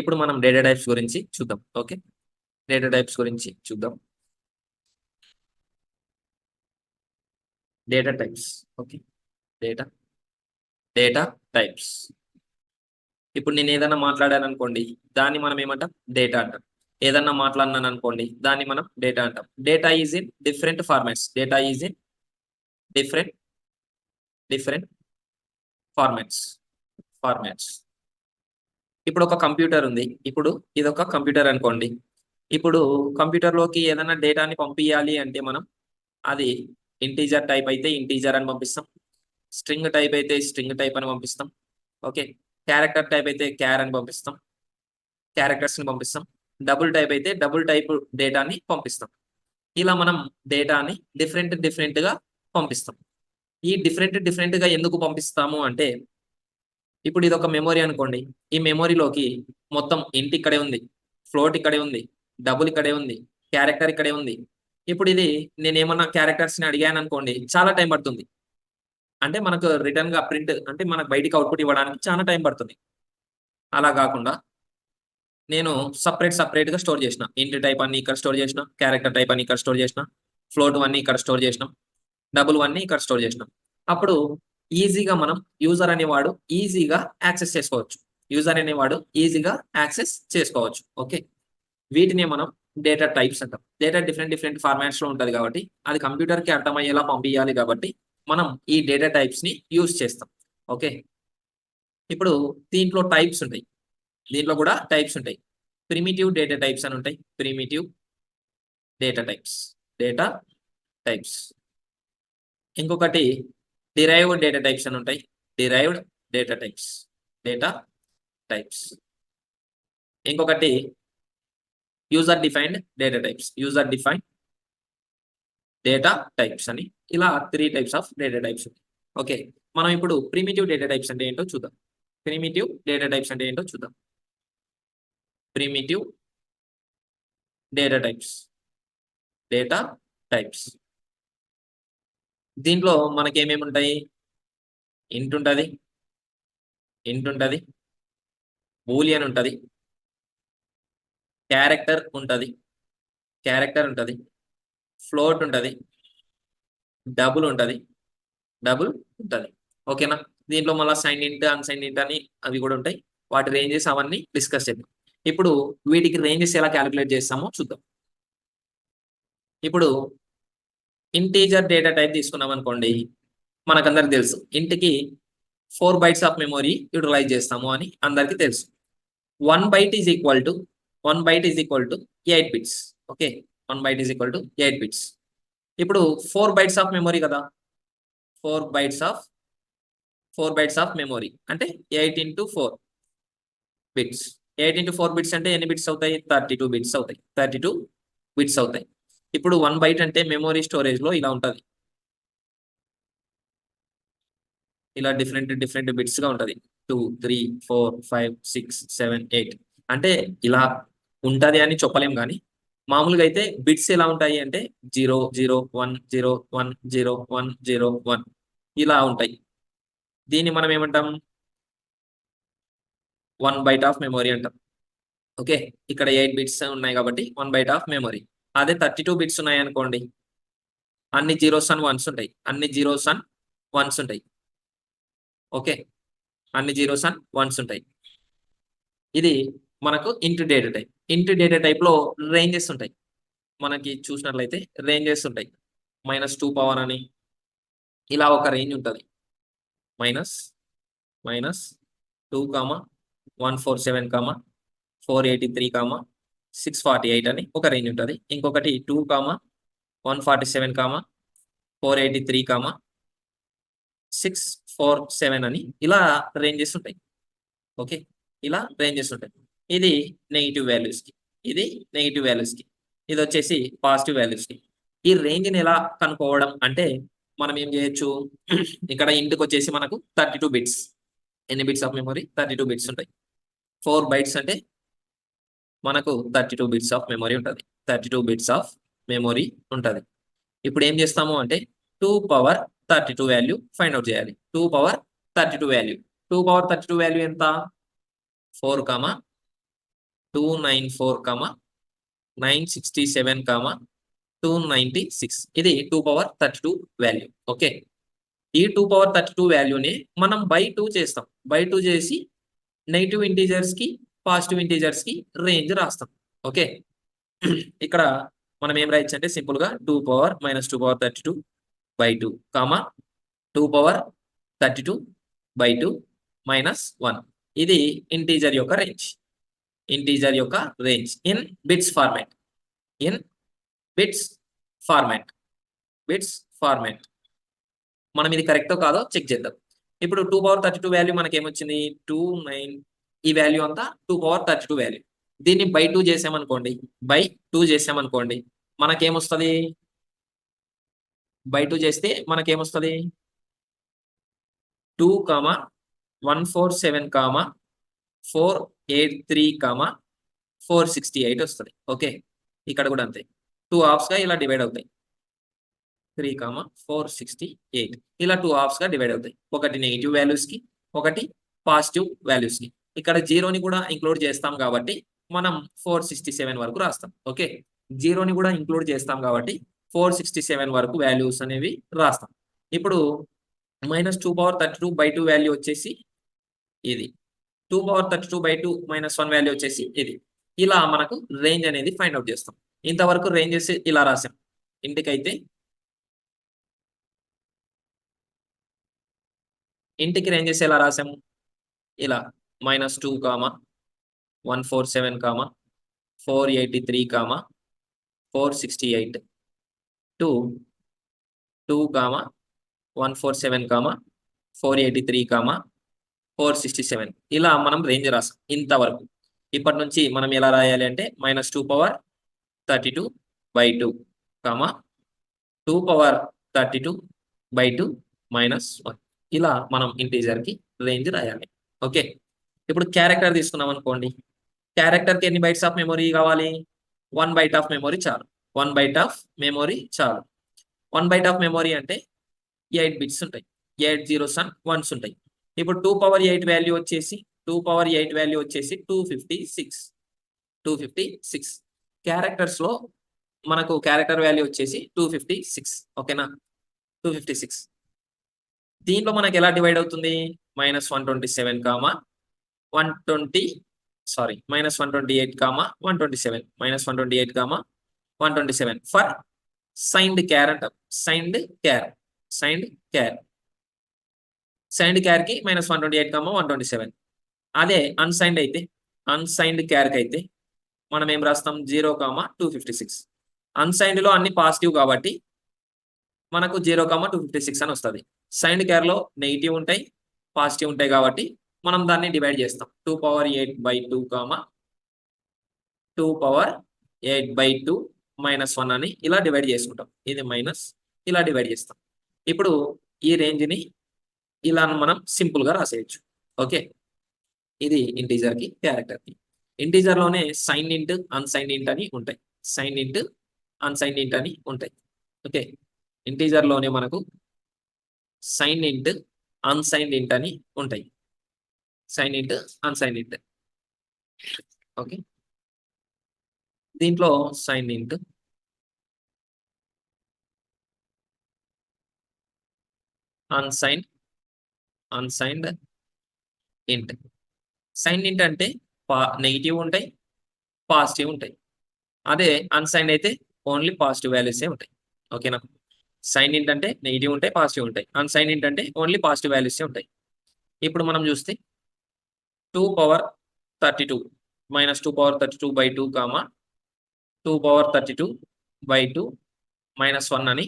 ఇప్పుడు మనం data types గురించి చూద్దాం. ఓకే, డేటా టైప్స్ గురించి చూద్దాం. Data types. Okay, data data types. ఇప్పుడు నేను ఏదైనా మాట్లాడాను అనుకోండి, దాన్ని మనం ఏమంటాం? డేటా అంటాం. ఏదన్నా మాట్లాడినాను అనుకోండి, దాన్ని మనం డేటా అంటాం. Data is in different formats. Data is in different different formats. Formats. ఇప్పుడు ఒక కంప్యూటర్ ఉంది. ఇప్పుడు ఇదొక కంప్యూటర్ అనుకోండి. ఇప్పుడు కంప్యూటర్‌లోకి ఏదైనా డేటాని పంపియాలి అంటే మనం అది ఇంటిజర్ టైప్ అయితే ఇంటిజర్ అని పంపిస్తాం. స్ట్రింగ్ టైప్ అయితే స్ట్రింగ్ టైప్ అని పంపిస్తాం. ఓకే. క్యారెక్టర్ టైప్ అయితే క్యార్ అని పంపిస్తాం. క్యారెక్టర్స్‌ని పంపిస్తాం. డబుల్ టైప్ అయితే డబుల్ టైప్ డేటాని పంపిస్తాం. ఇలా మనం డేటాని డిఫరెంట్‌గా పంపిస్తాం. ఈ డిఫరెంట్‌గా ఎందుకు పంపిస్తాము అంటే, ఇప్పుడు ఇదొక మెమరీ అనుకోండి. ఈ మెమరీలోకి మొత్తం ఇంట్ ఇక్కడే ఉంది. ఫ్లోట్ ఇక్కడే ఉంది. డబుల్ ఇక్కడే ఉంది. క్యారెక్టర్ ఇక్కడే ఉంది. ఇప్పుడు ఇది నేనేమన్నా క్యారెక్టర్స్‌ని అడిగాననుకోండి, చాలా టైం పడుతుంది. అంటే మనకు రిటర్న్‌గా ప్రింట్ అంటే మనకు బయటికి అవుట్‌పుట్ ఇవ్వడానికి చాలా టైం పడుతుంది. అలా గాకుండా నేను సెపరేట్‌గా స్టోర్ చేసిన. ఇంట్ టైప్ అన్ని ఇక్కడ స్టోర్ చేసిన. క్యారెక్టర్ టైప్ అని ఇక్కడ స్టోర్ చేసిన. ఫ్లోట్ అన్ని ఇక్కడ స్టోర్ చేసినాం. డబుల్ అన్ని ఇక్కడ స్టోర్ చేసినాం. అప్పుడు ఈజీగా మనం యూజర్ అనేవాడు ఈజీగా యాక్సెస్ చేసుకోవచ్చు. యూజర్ అనేవాడు ఈజీగా యాక్సెస్ చేసుకోవచ్చు. ఓకే. వీటినే మనం డేటా టైప్స్ అంటాం. డేటా డిఫరెంట్ ఫార్మాట్స్‌లో ఉంటది కాబట్టి, అది కంప్యూటర్‌కి అర్థమయ్యేలా పంపియాలి కాబట్టి, మనం ఈ డేటా టైప్స్‌ని యూజ్ చేస్తాం. ఓకే. ఇప్పుడు దీంట్లో టైప్స్ ఉంటాయి. దీంట్లో కూడా టైప్స్ ఉంటాయి. ప్రిమిటివ్ డేటా టైప్స్ అని ఉంటాయి. Primitive data types. Data types. ఇంకొకటి డిరైవ్డ్ డేటా టైప్స్ అని ఉంటాయి. Derived data types. Data types. ఇంకొకటి user defined data types. User defined data types అని ఇలా 3 టైప్స్ ఆఫ్ డేటా టైప్స్ ఉంటాయి. ఓకే. మనం ఇప్పుడు ప్రిమిటివ్ డేటా టైప్స్ అంటే ఏంటో చూద్దాం. ప్రిమిటివ్ డేటా టైప్స్ అంటే ఏంటో చూద్దాం. Primitive data types. Data types. దీంట్లో మనకేమేమి ఉంటాయి? ఇంట్ ఉంటది. ఇంట్ ఉంటది. బూలియన్ ఉంటది. క్యారెక్టర్ ఉంటది. క్యారెక్టర్ ఉంటది. ఫ్లోట్ ఉంటది. డబుల్ ఉంటది. డబుల్ ఉంటది. ఓకేనా? దీంట్లో మళ్ళా సైన్ ఇంట్, అన్‌సైన్ ఇంట్ అని అవి కూడా ఉంటాయి. వాటి రేంజెస్ అవన్నీ డిస్కస్ చేద్దాం. ఇప్పుడు వీటికి రేంజెస్ ఎలా కాలిక్యులేట్ చేస్తామో చూద్దాం. ఇప్పుడు ఇంటీజర్ డేటా టైప్ తీసుకున్నామనుకోండి. మనకందరికి తెలుసు. ఇంట్‌కి 4 బైట్స్ ఆఫ్ మెమరీ యుటిలైజ్ చేస్తాము అని అందరికీ తెలుసు. 1 byte is equal to 1 byte is equal to 8 bits. Okay. 1 byte is equal to 8 bits. ఇప్పుడు 4 బైట్స్ ఆఫ్ మెమరీ కదా! 4 bytes of 4 bytes of memory అంటే 8 ఇంటూ 4 బిట్స్. 8 ఇంటూ 4 బిట్స్ అంటే ఎన్ని bits అవుతాయి? 32 బిట్స్ అవుతాయి. 32 బిట్స్ అవుతాయి. ఇప్పుడు 1 బైట్ అంటే మెమరీ స్టోరేజ్‌లో ఇలా ఉంటది. ఇలా డిఫరెంట్ బిట్స్‌గా ఉంటది. 2, 3, 4, 5, 6, 7, 8 అంటే ఇలా ఉంటది అని చెప్పలేం గానీ, మామూలుగా అయితే బిట్స్ ఎలా ఉంటాయి అంటే 0, 0, 1, 0, 1, 0, 1, 0, 1 ఇలా ఉంటాయి. దీన్ని మనం ఏమంటాం? 1 బైట్ ఆఫ్ మెమరీ అంటాం. ఓకే. ఇక్కడ 8 బిట్స్ ఉన్నాయి కాబట్టి 1 బైట్ ఆఫ్ మెమరీ. అదే 32 బిట్స్ ఉన్నాయనుకోండి, అన్ని జీరోస్ అండ్ వన్స్ ఉంటాయి. అన్ని జీరోస్ అండ్ వన్స్ ఉంటాయి. ఓకే. అన్ని జీరోస్ అండ్ వన్స్ ఉంటాయి. ఇది మనకు ఇంట్ డేటా టైప్. ఇంట్ డేటా టైప్‌లో రేంజెస్ ఉంటాయి. మనకి చూసినట్లయితే రేంజెస్ ఉంటాయి. -2 పవర్ అని ఇలా ఒక రేంజ్ ఉంటది. మైనస్, -2, 147, 483, 648 అని ఒక రేంజ్ ఉంటది. ఇంకొకటి 2, 147, 483, 647 అని ఇలా రేంజెస్ ఉంటాయి. ఓకే. ఇలా రేంజెస్ ఉంటాయి. ఇది నెగెటివ్ వాల్యూస్‌కి. ఇది నెగెటివ్ వాల్యూస్‌కి. ఇదొచ్చేసి పాజిటివ్ వాల్యూస్‌కి. ఈ రేంజ్‌ని ఎలా కనుక్కోవడం అంటే, మనం ఏం చేయొచ్చు? ఇక్కడ ఇంట్‌కొచ్చేసి మనకు 32 బిట్స్. ఎన్ని బిట్స్ ఆఫ్ మెమరీ? 32 బిట్స్ ఉంటాయి. 4 బైట్స్ అంటే మనకు 32 బిట్స్ ఆఫ్ మెమరీ ఉంటది. 32 బిట్స్ ఆఫ్ మెమరీ ఉంటది. ఇప్పుడు ఏం చేస్తాము అంటే 2 పవర్ 32 వాల్యూ ఫైండ్ ఔట్ చేయాలి. 2 పవర్ 32 వాల్యూ. 2 పవర్ 32 వాల్యూ ఎంత? 4, 294, 967, 296. ఇది 2 power 32 వాల్యూ. ఓకే, ఈ 2 power 32 వాల్యూని మనం బై 2 చేస్తాం. బై 2 చేసి నెగిటివ్ ఇంటీజర్స్ కి పాజిటివ్ ఇంటీజర్స్ కి రేంజ్ రాస్తాం. ఓకే, ఇక్కడ మనం ఏం రాయొచ్చు అంటే సింపుల్ గా 2 power - 2 power 32 by 2, 2 power 32 by 2 minus 1. ఇది ఇంటీజర్ యొక్క రేంజ్. ఇంటీజర్ యొక్క range in bits format. In bits format. Bits format. మనం ఇది కరెక్టో కాదో చెక్ చేద్దాం. ఇప్పుడు 2 power 32 వాల్యూ మనకి ఏమొచ్చింది? 29. ఈ వాల్యూ అంతా 2 power 32 వాల్యూ. దీన్ని బై 2 చేసామనుకోండి, బై 2 చేసామనుకోండి, మనకేమొస్తుంది? బై 2 చేస్తే మనకేమొస్తుంది? 2, 147, 483, 468 వస్తుంది. ఓకే, ఇక్కడ కూడా అంతే. 2 హాఫ్స్ గా ఇలా డివైడ్ అవుతాయి. 3, 468 ఇలా 2 హాఫ్స్ గా డివైడ్ అవుతాయి. ఒకటి నెగిటివ్ వాల్యూస్ కి, ఒకటి పాజిటివ్ వాల్యూస్ కి. ఇక్కడ జీరోని కూడా ఇంక్లూడ్ చేస్తాం కాబట్టి మనం 467 వరకు రాస్తాం. ఓకే, జీరోని కూడా ఇంక్లూడ్ చేస్తాం కాబట్టి 467 వరకు వాల్యూస్ అనేవి రాస్తాం. ఇప్పుడు -2 power 32 by 2 వాల్యూ వచ్చేసి ఇది. 2 power 32 by 2 - 1 వాల్యూ వచ్చేసి ఇది. ఇలా మనకు రేంజ్ అనేది ఫైండ్ అవుట్ చేస్తాం. ఇంతవరకు రేంజెస్ ఇలా రాసాం. ఇంటికి రేంజెస్ ఎలా రాసాము? ఇలా -2, 147, 483, 468 to 2, 147, 483, 467 ఇలా మనం రేంజ్ రాసాం ఇంతవరకు. ఇప్పటి నుంచి మనం ఎలా రాయాలి అంటే -2 power 32 by 2, 2 power 32 by 2 minus 1. ఇలా మనం ఇంటీజర్ కి రేంజ్ రాయాలి. ఓకే, ఇప్పుడు క్యారెక్టర్ తీసుకున్నాం అనుకోండి. క్యారెక్టర్ కి ఎన్ని బైట్స్ ఆఫ్ మెమరీ కావాలి? 1 byte ఆఫ్ మెమరీ చాలు. 1 byte ఆఫ్ మెమరీ చాలు. 1 byte ఆఫ్ మెమరీ అంటే 8 బిట్స్ ఉంటాయి. 8 zeros and 1s ఉంటాయి. ఇప్పుడు 2 power 8 వాల్యూ వచ్చేసి 256. క్యారెక్టర్స్ లో మనకు క్యారెక్టర్ వాల్యూ వచ్చేసి 256. ఓకేనా, 256. దీంట్లో మనకి ఎలా డివైడ్ అవుతుంది? -127, -128, 127, -128, 127 ఫర్ సైన్డ్ క్యార్ అంటాం. సైన్డ్ క్యార్ కి -128, 127. అదే అన్సైన్డ్ అయితే, అన్సైన్డ్ క్యార్ కి అయితే మనం ఏం రాస్తాం? 0, 256. అన్సైన్డ్ లో అన్ని పాజిటివ్ కాబట్టి మనకు 0, 256 అని వస్తుంది. సైన్డ్ క్యార్ లో నెగిటివ్ ఉంటాయి, పాజిటివ్ ఉంటాయి కాబట్టి మనం దాన్ని డివైడ్ చేస్తాం. 2 power 8 by 2, 2 power 8 by 2 -1 అని ఇలా డివైడ్ చేసుకుంటాం. ఇది మైనస్, ఇలా డివైడ్ చేస్తాం. ఇప్పుడు ఈ రేంజ్ ని ఇలా మనం సింపుల్ గా రాసేయచ్చు. ఓకే, ఇది ఇంటీజర్ కి, క్యారెక్టర్ కి. ఇంటీజర్ లోనే సైన్ ఇంట్, అన్సైన్డ్ ఇంట్ అని ఉంటాయి. సైన్ ఇంట్, అన్సైన్డ్ ఇంట్ అని ఉంటాయి. ఓకే, ఇంటీజర్ లోనే మనకు సైన్ ఇంట్, అన్సైన్డ్ ఇంట్ అని ఉంటాయి. సైన్ ఇంట్, అన్సైన్డ్ ఇంట్. ఓకే, దీంట్లో సైన్ ఇంట్, అన్సైన్డ్ ఇంట్. సైన్ ఇంట్ అంటే నెగిటివ్ ఉంటాయి, పాజిటివ్ ఉంటాయి. అదే అన్సైన్డ్ అయితే ఓన్లీ పాజిటివ్ వాల్యూసే ఉంటాయి. ఓకేనా, సైన్ ఇంట్ అంటే నెగిటివ్ ఉంటాయి, పాజిటివ్ ఉంటాయి. అన్సైన్ ఇంట్ అంటే ఓన్లీ పాజిటివ్ వాల్యూసే ఉంటాయి. ఇప్పుడు మనం చూస్తే 2 power 32 - 2 power 32 by 2, 2 power 32 by 2 -1 అని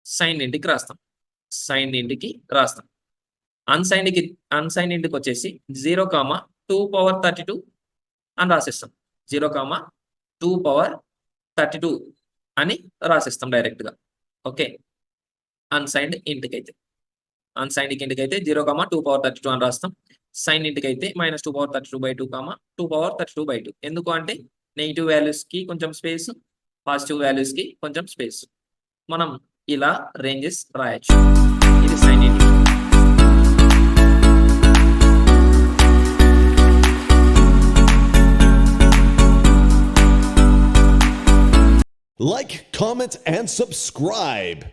సైన్ ఇంటికి రాస్తాం. అన్సైన్డ్ ఇంటికి వచ్చేసి 0, 2 power 32 అని రాసేస్తాం. 0, 2 power 32 అని రాసేస్తాం డైరెక్ట్ గా. ఓకే, అన్సైన్డ్ ఇంటికి అయితే 0, 2 power 32 అని రాస్తాం. సైన్ ఇంటికి అయితే -2 power 32 by 2, 2 power 32 by 2. ఎందుకు అంటే నెగిటివ్ వాల్యూస్ కి కొంచెం స్పేస్, పాజిటివ్ వాల్యూస్ కి కొంచెం స్పేస్. మనం ఇలా రేంజెస్ రాయొచ్చు. ఇది సైన్ ఇంటికి. Like, comment, and subscribe.